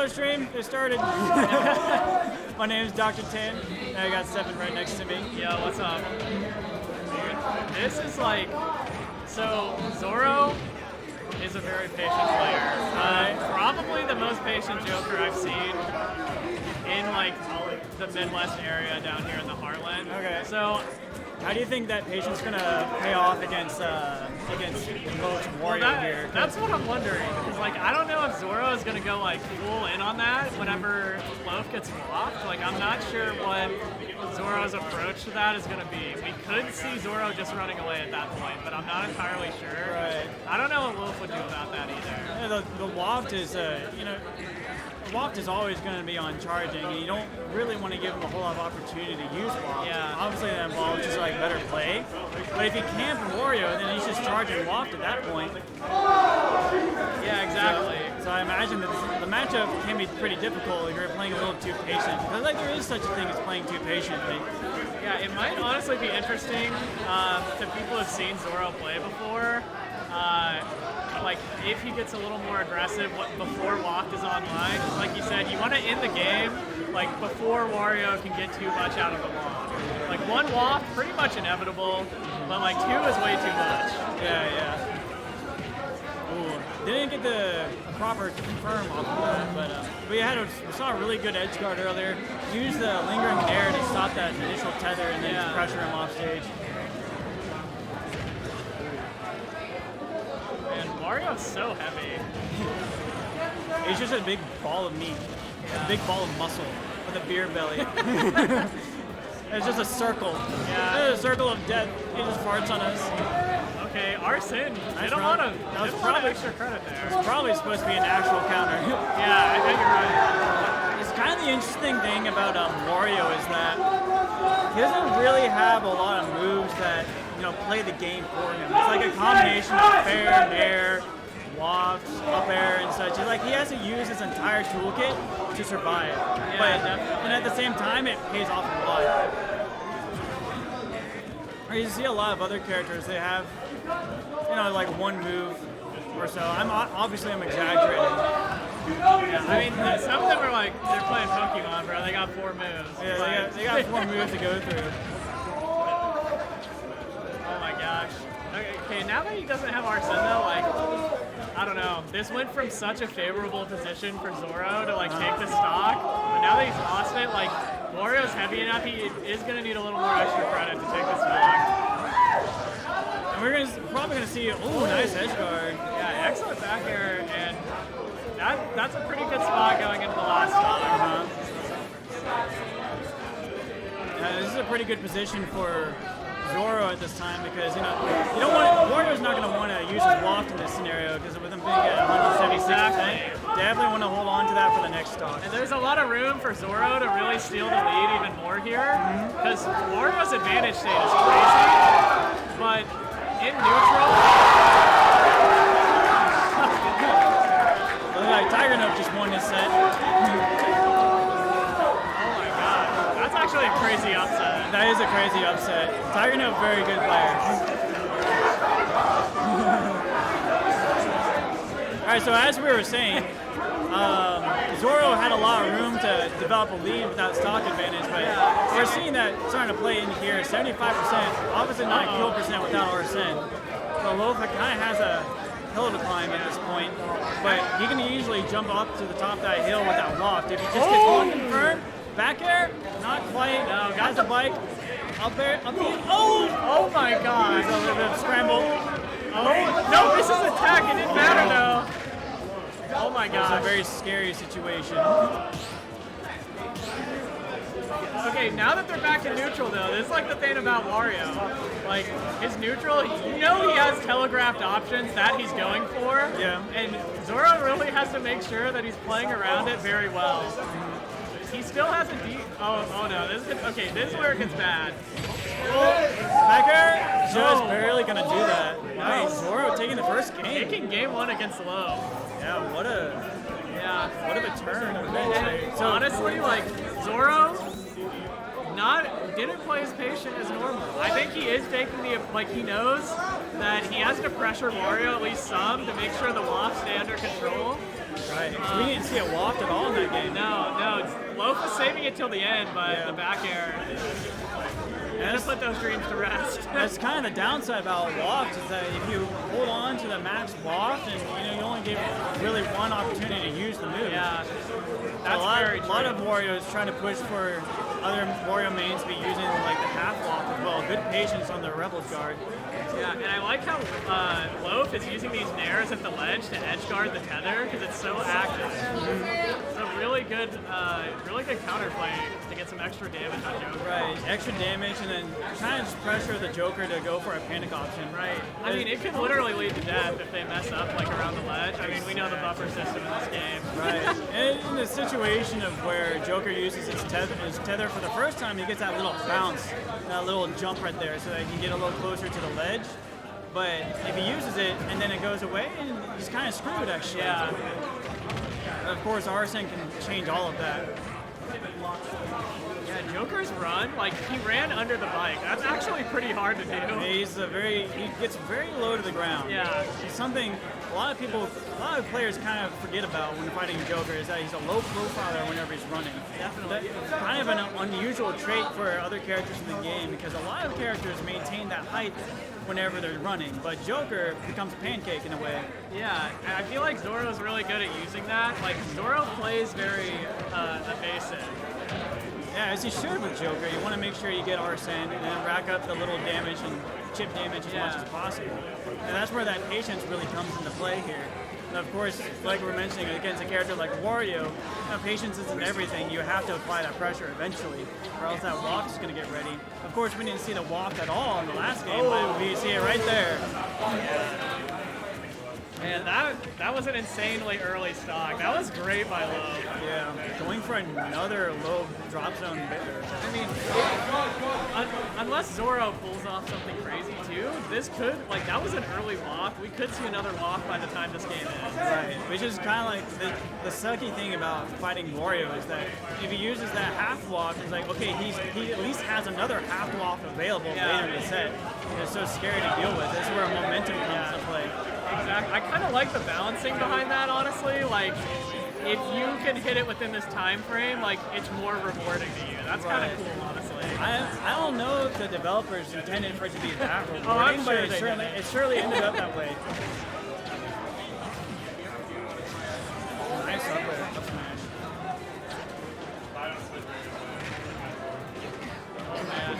the stream. It started. My name is Dr. Tin. I got 7 right next to me. Yo, what's up? Dude, this is like, so Zorro is a very patient player. Probably the most patient Joker I've seen in like the Midwest area down here in the Heartland. Okay. So, how do you think that patience is gonna pay off against Loaf's Wario here? That's what I'm wondering. Because like I don't know if Zorro is gonna go like full in on that whenever Loaf gets blocked. Like I'm not sure what Zorro's approach to that is gonna be. We could see Zorro just running away at that point, but I'm not entirely sure. Right. I don't know what Loaf would do about that either. Yeah, the waft is, Waft is always going to be on charging, and you don't really want to give him a whole lot of opportunity to use Waft. Yeah. Obviously, that involves just like better play. But if he camp Wario, then he's just charging Waft at that point. Yeah, exactly. So I imagine that the matchup can be pretty difficult if you're playing a little too patient. Because like there is such a thing as playing too patiently. Yeah, it might honestly be interesting to people who've seen Zorro play before. Like if he gets a little more aggressive before Waft is online, like you said, you want to end the game like before Wario can get too much out of the Waft. Like 1 Waft, pretty much inevitable, but like 2 is way too much. Yeah. Ooh, didn't get the proper confirm off of that, but we saw a really good edge guard earlier. Used the lingering air to stop that initial tether and then pressure him off stage. Wario's so heavy. He's just a big ball of meat. A big ball of muscle with a beer belly. It's just a circle. Yeah. It's a circle of death. He just farts on us. Okay, Arsene. Nice Did a lot of extra credit there. It's probably supposed to be an actual counter. Yeah, I think you're right. It's kind of the interesting thing about Wario is that he doesn't really have a lot of moves that play the game for him. It's like a combination of fair, nair, wafts, up air, and such. It's like he has to use his entire toolkit to survive. Yeah, and at the same time, it pays off a lot. Or you see a lot of other characters, they have, like 1 move or so. I'm exaggerating. Yeah, I mean, some of them are like, they're playing Pokemon, bro. They got 4 moves. Yeah, they got 4 moves to go through. Oh my gosh. Okay, now that he doesn't have Arsene though, like, I don't know. This went from such a favorable position for Zorro to like take the stock, but now that he's lost it, like, Wario's heavy enough, he is going to need a little more extra credit to take the stock. And we're probably going to see, nice edge guard. Yeah, excellent back air, and that's a pretty good spot going into the last stock. Yeah, this is a pretty good position for Zorro at this time because you don't want Wario's not going to want to use his waft in this scenario because with him being at 176%, definitely want to hold on to that for the next stock. And there's a lot of room for Zorro to really steal the lead even more here because Wario's advantage state is crazy, but in neutral. Like Tiger Note just won his set. Actually a crazy upset. That is a crazy upset. Tiger Note, very good player. Alright, so as we were saying, Zorro had a lot of room to develop a lead without stock advantage, but we're seeing that starting to play in here. 75%, obviously not a kill percent without Arsene. So Loaf kind of has a hill to climb at this point, but he can easily jump up to the top of that hill with that waft. If he just gets one confirmed, back air, not quite. No, got the bike. Up air, up in. Oh my god. There's a little bit of scramble. Oh, no, this is attack. It didn't matter though. Oh my god. It's a very scary situation. Okay, now that they're back in neutral though, this is like the thing about Wario. Like, his neutral, he has telegraphed options that he's going for. Yeah. And Zorro really has to make sure that he's playing around it very well. He still has a deep. Oh no! This is where it gets bad. Backer just barely gonna do that. Nice. Zorro taking the first game. Taking game 1 against Loaf. Yeah, what a turn. So honestly, like Zorro, didn't play as patient as normal. I think he is taking he knows that he has to pressure Wario at least some to make sure the Waft stay under control. Right. We didn't see it walked at all in that game. No. Loaf was saving it till the end, but the back air. And Just put those dreams to rest. That's kind of the downside about waft is that if you hold on to the max waft, and you only get really one opportunity to use the move. Yeah, that's a lot of Wario's trying to push for other Wario mains to be using like the half waft as well. Good patience on the Rebels guard. Yeah, and I like how Loaf is using these nairs at the ledge to edge guard the tether because it's so active. It's a really good counterplay to get some extra damage on Joker. Right, extra damage, and then trying to just pressure the Joker to go for a panic option. Right. I mean, it could literally lead to death if they mess up like around the ledge. I mean, we know the buffer system in this game. Right. And in the situation of where Joker uses his tether for the first time, he gets that little bounce, that little jump right there, so that he can get a little closer to the ledge. But if he uses it and then it goes away, he's kind of screwed actually. Yeah. Of course, Arsene can change all of that. Yeah, Joker's run, like he ran under the bike. That's actually pretty hard to do. He gets very low to the ground. Yeah. It's something a lot of players kind of forget about when fighting Joker is that he's a low profiler whenever he's running. Definitely. That's kind of an unusual trait for other characters in the game because a lot of characters maintain that height whenever they're running, but Joker becomes a pancake in a way. Yeah, and I feel like Zorro's really good at using that. Like, Zorro plays very evasive. Yeah, as you should with Joker. You want to make sure you get Arsene and then rack up the little damage and chip damage as much as possible. And that's where that patience really comes into play here. And of course, like we're mentioning, against a character like Wario, patience isn't everything. You have to apply that pressure eventually, or else that walk is going to get ready. Of course, we didn't see the walk at all in the last game, but we see it right there. Man, that was an insanely early stock. That was great by Loaf. Yeah, going for another low drop zone bitter. I mean, unless Zorro pulls off something crazy too, this could, like, that was an early walk. We could see another walk by the time this game ends. Right, which is kind of like the sucky thing about fighting Wario is that if he uses that half walk, it's like, okay, he at least has another half walk available later in the set. It's so scary to deal with. This is where momentum comes into play. Exactly. I kind of like the balancing behind that, honestly. Like, if you can hit it within this time frame, like, it's more rewarding to you. That's kind of cool, honestly. I don't know if the developers intended for it to be that rewarding, I'm sure but it surely ended up that way. Nice up there. Up smash. Oh, man.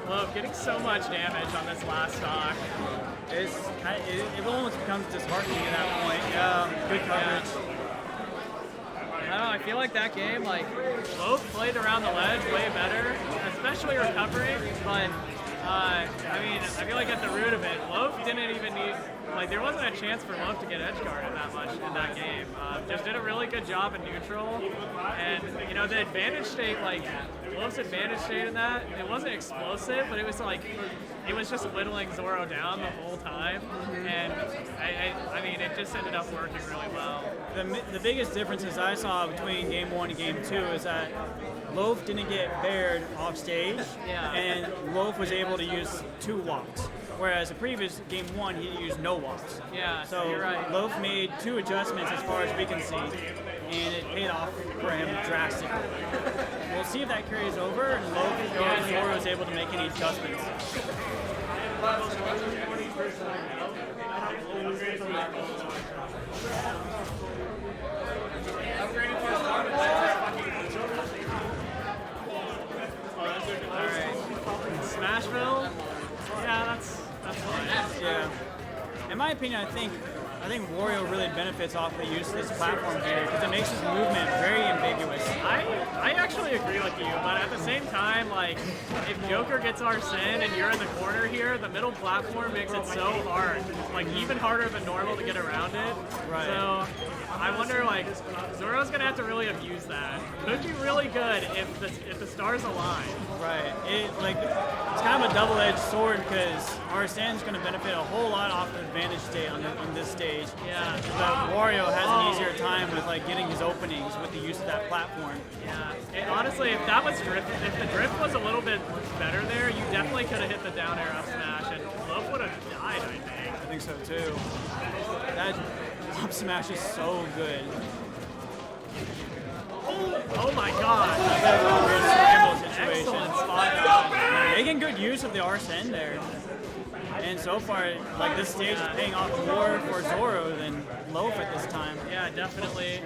Loaf getting so much damage on this last stock. It almost becomes disheartening at that point. Good coverage. I don't know, I feel like that game, like, Loaf played around the ledge way better, especially recovering, but, I mean, I feel like at the root of it, Loaf didn't even need, like, there wasn't a chance for Loaf to get edge guarded that much in that game. Just did a really good job in neutral, and, you know, the advantage state, like, Loaf's advantage state in that, it wasn't explosive, but it was like, it was just whittling Zorro down the whole time, and I mean, it just ended up working really well. The biggest differences I saw between Game 1 and Game 2 is that Loaf didn't get bared off stage, and Loaf was able to use 2 walks, whereas the previous Game 1 he used no walks. Yeah, so you're right. Loaf made 2 adjustments as far as we can see, and it paid off for him drastically. We'll see if that carries over, and Loaf or Zorro is able to make any adjustments. Smashville? Yeah, that's fine. Yeah. In my opinion, I think Wario really benefits off the use of this platform here because it makes his movement very ambiguous. I actually agree with you, but at the same time, like, if Joker gets Arsene and you're in the corner here, the middle platform makes it so hard, like even harder than normal to get around it. Right. So I wonder, like, Zorro's gonna have to really abuse that. Could be really good if the stars align. Right. It's kind of a double-edged sword because Arsene's going to benefit a whole lot off the advantage state on this stage. Yeah. But Wario has an easier time with like getting his openings with the use of that platform. Yeah. And honestly, if that was drift, if the drift was a little bit better there, you definitely could have hit the down air up smash, and Loaf would have died. I think. I think so too. That Up smash is so good. Oh my god. Excellent spot. Making good use of the Arsene there. And so far, like this stage is paying off more for Zorro than Loaf at this time. Yeah, definitely.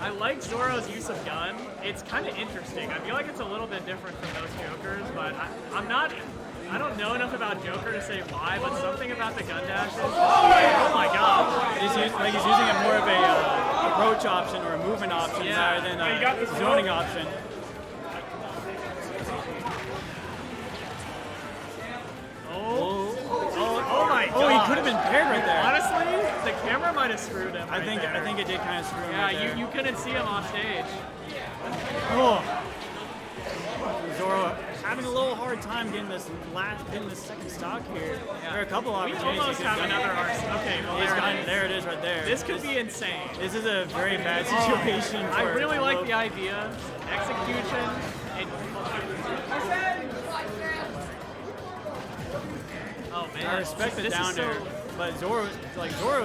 I like Zorro's use of gun. It's kind of interesting. I feel like it's a little bit different from those Jokers, but I don't know enough about Joker to say why, but something about the gun dashes. Oh my god. He's using it more of a approach option or a movement option rather than a zoning option. Oh my god. Oh, he could have been paired right there. Honestly, the camera might have screwed him. I think it did kind of screw him. Yeah, right there. you couldn't see him off stage. Oh. Zorro having a little hard time getting this second stock here. Yeah. There are a couple opportunities. We almost have another Arsene. Okay, well there it is right there. This could be insane. This is a very bad situation. I really like the idea. Execution. Oh man. I respect the down air, but Zorro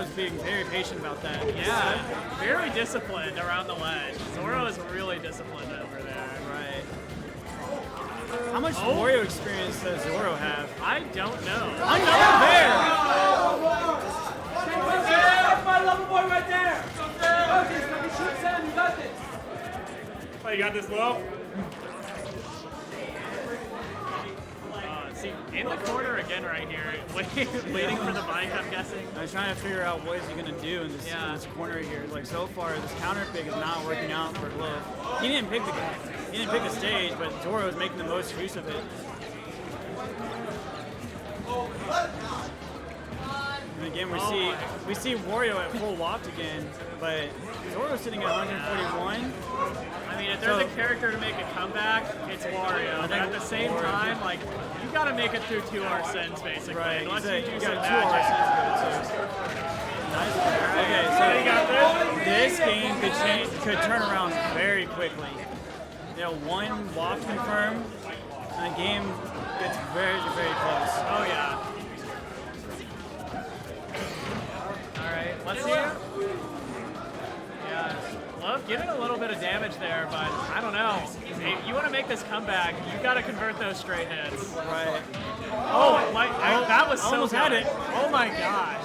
is being very patient about that. Yeah, very disciplined around the ledge. Zorro is really disciplined over there. Right. How much Wario experience does Zorro have? I don't know. Another bear! That's my level boy right there! Oh, you got this, Loaf? See, in the corner again right here, waiting for the bike, I'm guessing. I was trying to figure out what is he going to do in this corner here. Like so far, this counter pick is not working out for Loaf. He didn't pick the stage, but Zorro is making the most use of it. And again, we see Wario at full loft again, but Zorro's sitting at 141. I mean, if there's a character to make a comeback, it's Wario. But at the same time, like, you gotta make it through 2 Arsens, basically. Right, unless you do some got magic. 2 Arsens. Nice. Okay, so this game could turn around very quickly. You know, one loft confirmed, and the game gets very, very close. Oh yeah. All right, let's see. Yeah, Loaf getting a little bit of damage there, but I don't know. If you want to make this comeback, you got to convert those straight hits. Right. Oh, that was so almost good. had it. Oh my gosh.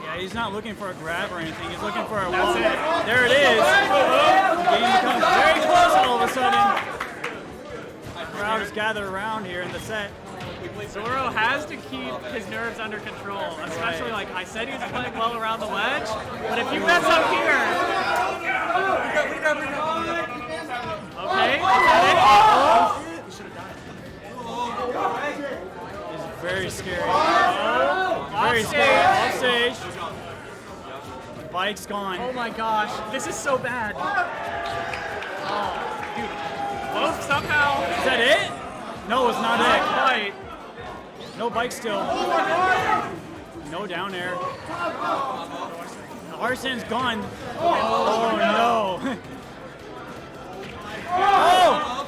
Yeah, he's not looking for a grab or anything. He's looking for a That's wall. it. There it is. The game becomes very close all of a sudden. The crowd is gathered around here in the set. Zorro has to keep his nerves under control, especially like I said, he's playing well around the ledge, but if you mess up here, okay, It's very scary. Very scary. Off stage. Bike's gone. oh my gosh, this is so bad. Oh, dude, Loaf somehow. Is that it? No, it's not it. Quite. No bike still. No down air. Arsene's gone. Oh no. Oh!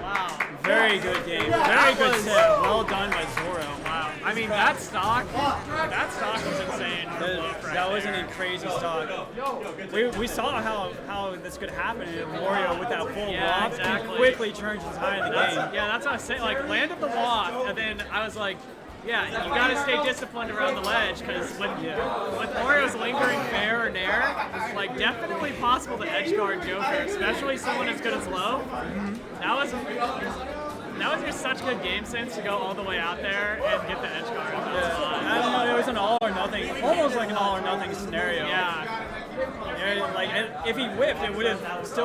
Wow. Very good game. Very good set. Well done by Zorro. Wow. I mean, that stock was insane. That was a crazy stock. We saw how this could happen in Wario with that full loft. Exactly. He quickly turns the tide of the game. Yeah, that's what I was saying. Like, landed the waft, and then I was like, yeah, you got to stay disciplined around the ledge, because with Wario's lingering fair or nair, like, definitely possible to edge guard Joker, especially someone as good as Loaf. That was just such good game sense to go all the way out there and get the edge guard. I don't know, it was an all or nothing, almost like an all or nothing scenario. Yeah. Like, if he whiffed, it would have still